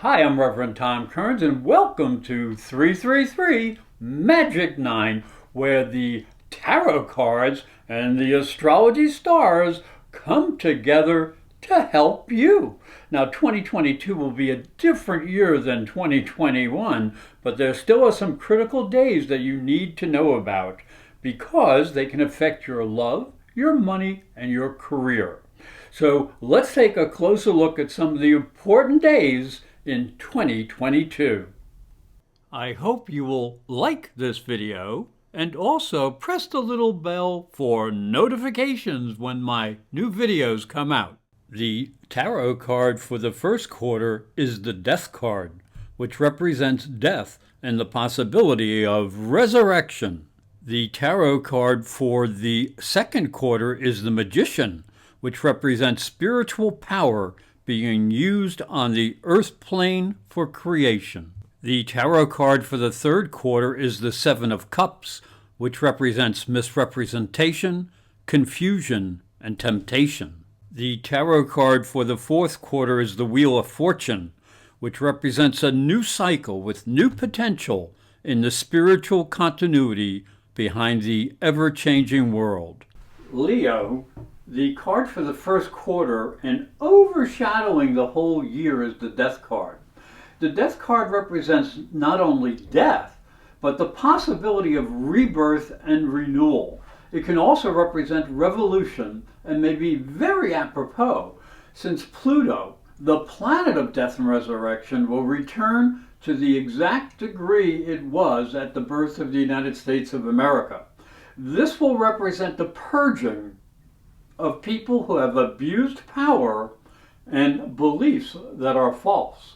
Hi, I'm Reverend Tom Kearns, and welcome to 333 Magic 9, where the tarot cards and the astrology stars come together to help you. Now, 2022 will be a different year than 2021, but there still are some critical days that you need to know about because they can affect your love, your money, and your career. So let's take a closer look at some of the important days in 2022. I hope you will like this video and also press the little bell for notifications when my new videos come out. The tarot card for the first quarter is the Death card, which represents death and the possibility of resurrection. The tarot card for the second quarter is the Magician, which represents spiritual power being used on the earth plane for creation. The tarot card for the third quarter is the Seven of Cups, which represents misrepresentation, confusion, and temptation. The tarot card for the fourth quarter is the Wheel of Fortune, which represents a new cycle with new potential in the spiritual continuity behind the ever-changing world. Leo, the card for the first quarter and overshadowing the whole year is the Death card. The Death card represents not only death, but the possibility of rebirth and renewal. It can also represent revolution and may be very apropos, since Pluto, the planet of death and resurrection, will return to the exact degree it was at the birth of the United States of America. This will represent the purging of people who have abused power and beliefs that are false.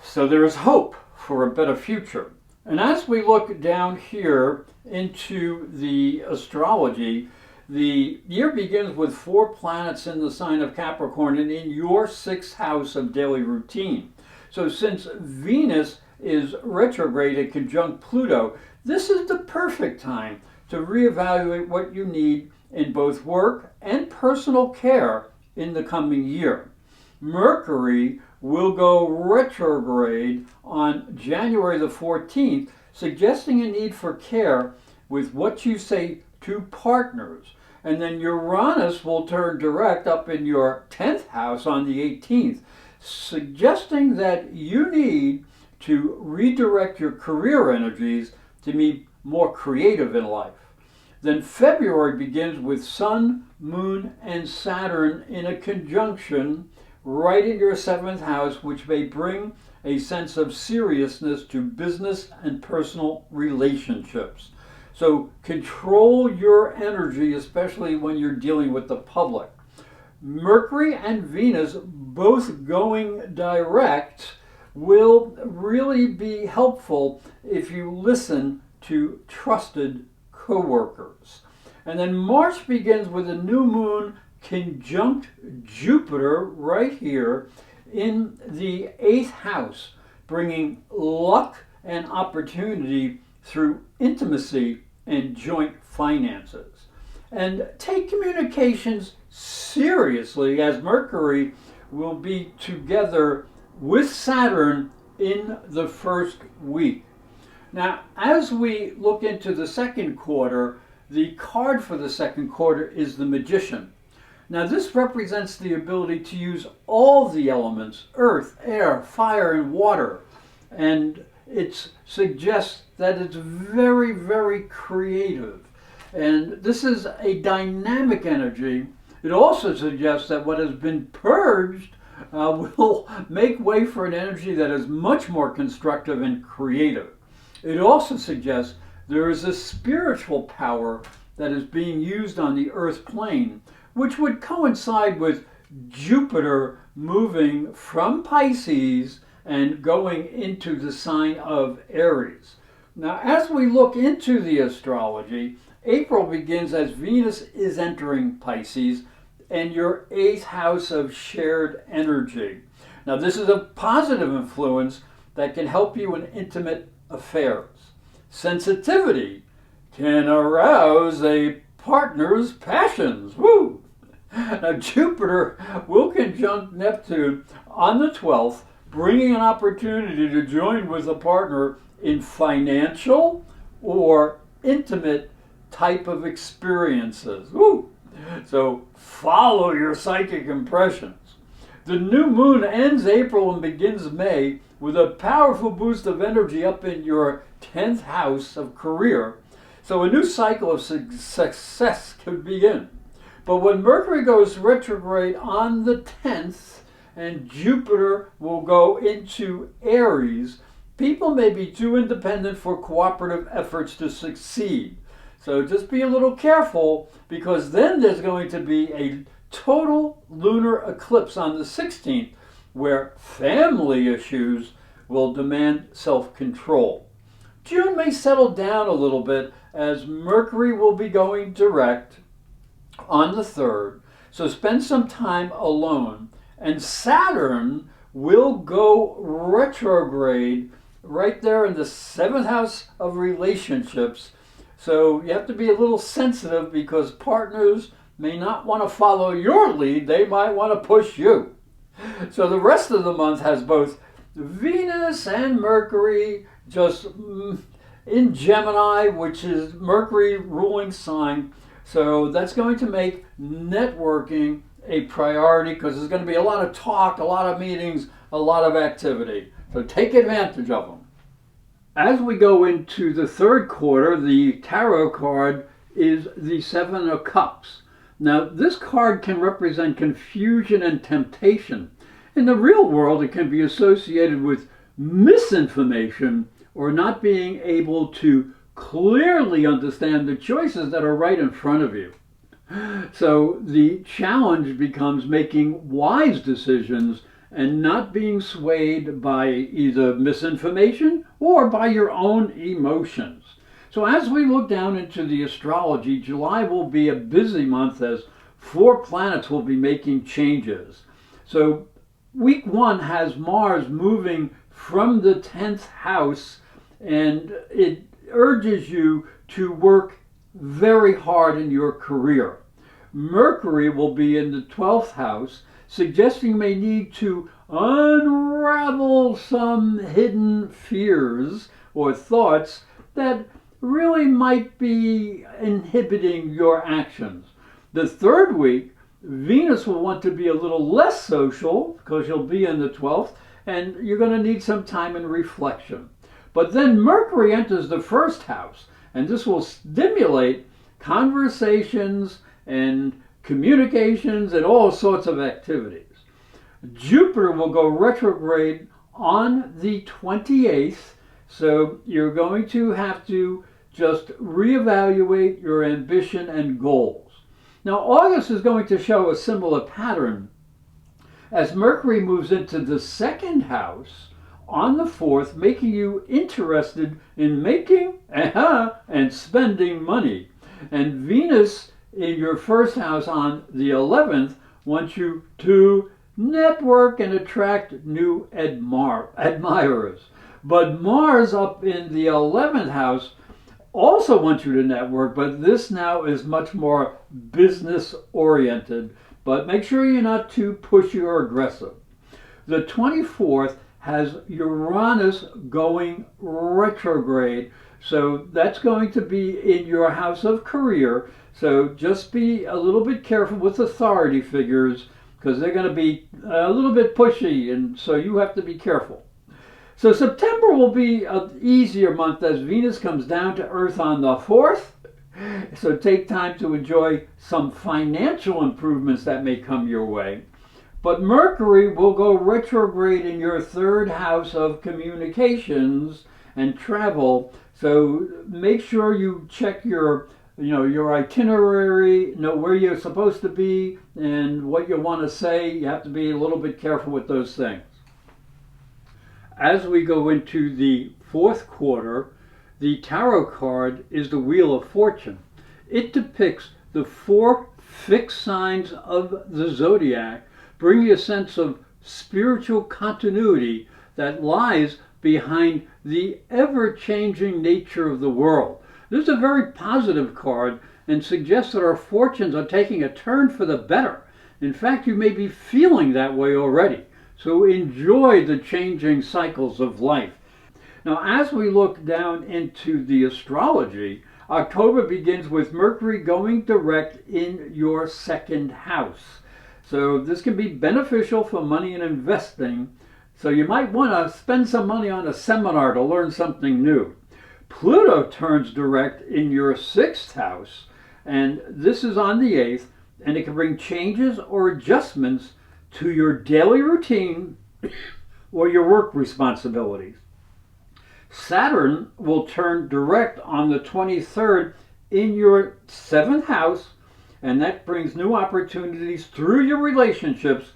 So there is hope for a better future. And as we look down here into the astrology, the year begins with 4 planets in the sign of Capricorn and in your 6th house of daily routine. So since Venus is retrograde and conjunct Pluto, this is the perfect time to reevaluate what you need in both work and personal care in the coming year. Mercury will go retrograde on January the 14th, suggesting a need for care with what you say to partners. And then Uranus will turn direct up in your 10th house on the 18th, suggesting that you need to redirect your career energies to be more creative in life. Then February begins with Sun, Moon, and Saturn in a conjunction right in your 7th house, which may bring a sense of seriousness to business and personal relationships. So control your energy, especially when you're dealing with the public. Mercury and Venus both going direct will really be helpful if you listen to trusted co-workers. And then March begins with a new moon conjunct Jupiter right here in the 8th house, bringing luck and opportunity through intimacy and joint finances. And take communications seriously, as Mercury will be together with Saturn in the first week. Now, as we look into the second quarter, the card for the second quarter is the Magician. Now, this represents the ability to use all the elements, earth, air, fire, and water. And it suggests that it's very, very creative. And this is a dynamic energy. It also suggests that what has been purged will make way for an energy that is much more constructive and creative. It also suggests there is a spiritual power that is being used on the earth plane, which would coincide with Jupiter moving from Pisces and going into the sign of Aries. Now, as we look into the astrology, April begins as Venus is entering Pisces and your 8th house of shared energy. Now, this is a positive influence that can help you in intimate affairs. Sensitivity can arouse a partner's passions. Woo! Now, Jupiter will conjunct Neptune on the 12th, bringing an opportunity to join with a partner in financial or intimate type of experiences. Woo! So follow your psychic impressions. The new moon ends April and begins May with a powerful boost of energy up in your 10th house of career. So a new cycle of success could begin. But when Mercury goes retrograde on the 10th and Jupiter will go into Aries, people may be too independent for cooperative efforts to succeed. So just be a little careful, because then there's going to be a total lunar eclipse on the 16th where family issues will demand self-control. June may settle down a little bit as Mercury will be going direct on the 3rd, so spend some time alone. And Saturn will go retrograde right there in the 7th house of relationships. So you have to be a little sensitive, because partners may not want to follow your lead. They might want to push you. So the rest of the month has both Venus and Mercury just in Gemini, which is Mercury ruling sign. So that's going to make networking a priority, because there's going to be a lot of talk, a lot of meetings, a lot of activity. So take advantage of them. As we go into the 3rd quarter, the tarot card is the 7 of Cups. Now, this card can represent confusion and temptation. In the real world, it can be associated with misinformation or not being able to clearly understand the choices that are right in front of you. So the challenge becomes making wise decisions and not being swayed by either misinformation or by your own emotions. So as we look down into the astrology, July will be a busy month as 4 planets will be making changes. So week 1 has Mars moving from the 10th house, and it urges you to work very hard in your career. Mercury will be in the 12th house, suggesting you may need to unravel some hidden fears or thoughts that really might be inhibiting your actions. The 3rd week, Venus will want to be a little less social, because you'll be in the 12th, and you're going to need some time in reflection. But then Mercury enters the 1st house, and this will stimulate conversations and communications and all sorts of activities. Jupiter will go retrograde on the 28th, so you're going to have to just reevaluate your ambition and goals. Now, August is going to show a similar pattern as Mercury moves into the 2nd house on the 4th, making you interested in making and spending money. And Venus in your 1st house on the 11th wants you to network and attract new admirers. But Mars up in the 11th house also wants you to network, but this now is much more business oriented. But make sure you're not too pushy or aggressive. The 24th has Uranus going retrograde, so that's going to be in your house of career. So just be a little bit careful with authority figures, because they're going to be a little bit pushy, and so you have to be careful. So September will be an easier month as Venus comes down to Earth on the 4th. So take time to enjoy some financial improvements that may come your way. But Mercury will go retrograde in your 3rd house of communications and travel. So make sure you check your itinerary, know where you're supposed to be and what you want to say. You have to be a little bit careful with those things. As we go into the 4th quarter, the tarot card is the Wheel of Fortune. It depicts the 4 fixed signs of the zodiac, bringing a sense of spiritual continuity that lies behind the ever-changing nature of the world. This is a very positive card and suggests that our fortunes are taking a turn for the better. In fact, you may be feeling that way already. So enjoy the changing cycles of life. Now, as we look down into the astrology, October begins with Mercury going direct in your second house. So this can be beneficial for money and investing. So you might want to spend some money on a seminar to learn something new. Pluto turns direct in your sixth house, and this is on the 8th, and it can bring changes or adjustments to your daily routine or your work responsibilities. Saturn will turn direct on the 23rd in your seventh house, and that brings new opportunities through your relationships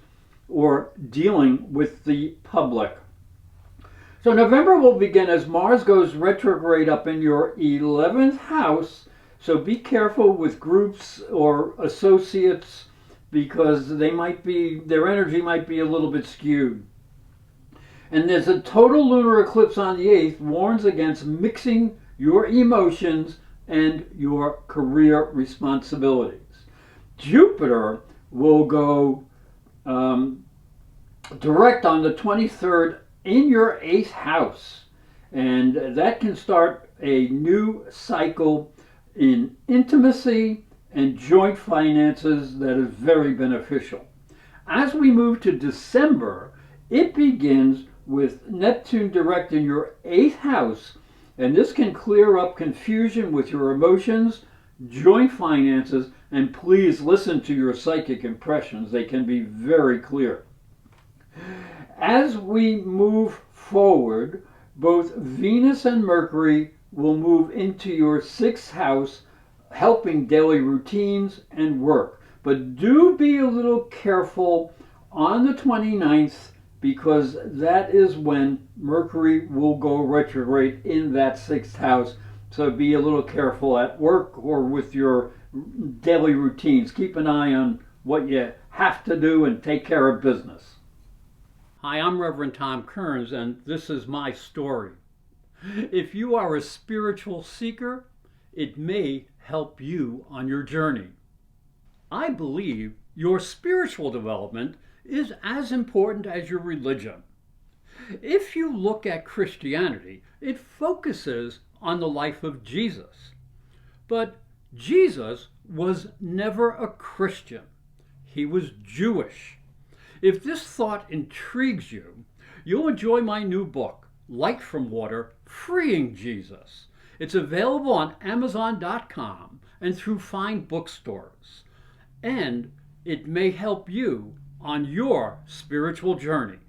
or dealing with the public. So November will begin as Mars goes retrograde up in your 11th house. So be careful with groups or associates because their energy might be a little bit skewed. And there's a total lunar eclipse on the 8th, warns against mixing your emotions and your career responsibilities. Jupiter will go direct on the 23rd in your 8th house, and that can start a new cycle in intimacy and joint finances that is very beneficial. As we move to December, it begins with Neptune direct in your 8th house, and this can clear up confusion with your emotions, joint finances, and please listen to your psychic impressions. They can be very clear. As we move forward, both Venus and Mercury will move into your 6th house, helping daily routines and work. But do be a little careful on the 29th because that is when Mercury will go retrograde in that 6th house. So be a little careful at work or with your daily routines. Keep an eye on what you have to do and take care of business. Hi, I'm Reverend Tom Kearns, and this is my story. If you are a spiritual seeker, it may help you on your journey. I believe your spiritual development is as important as your religion. If you look at Christianity, it focuses on the life of Jesus. But Jesus was never a Christian. He was Jewish. If this thought intrigues you, you'll enjoy my new book, Light from Water, Freeing Jesus. It's available on Amazon.com and through fine bookstores. And it may help you on your spiritual journey.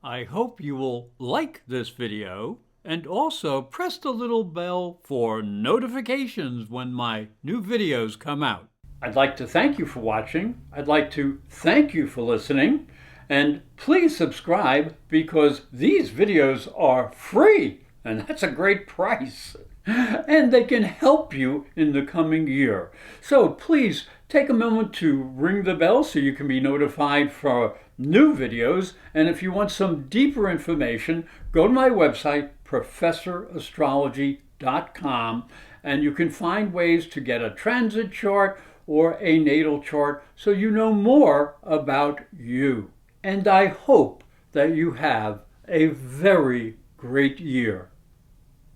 I hope you will like this video and also press the little bell for notifications when my new videos come out. I'd like to thank you for watching. I'd like to thank you for listening. And please subscribe because these videos are free, and that's a great price. And they can help you in the coming year. So please take a moment to ring the bell so you can be notified for new videos. And if you want some deeper information, go to my website, ProfessorAstrology.com, and you can find ways to get a transit chart or a natal chart so you know more about you. And I hope that you have a very great year.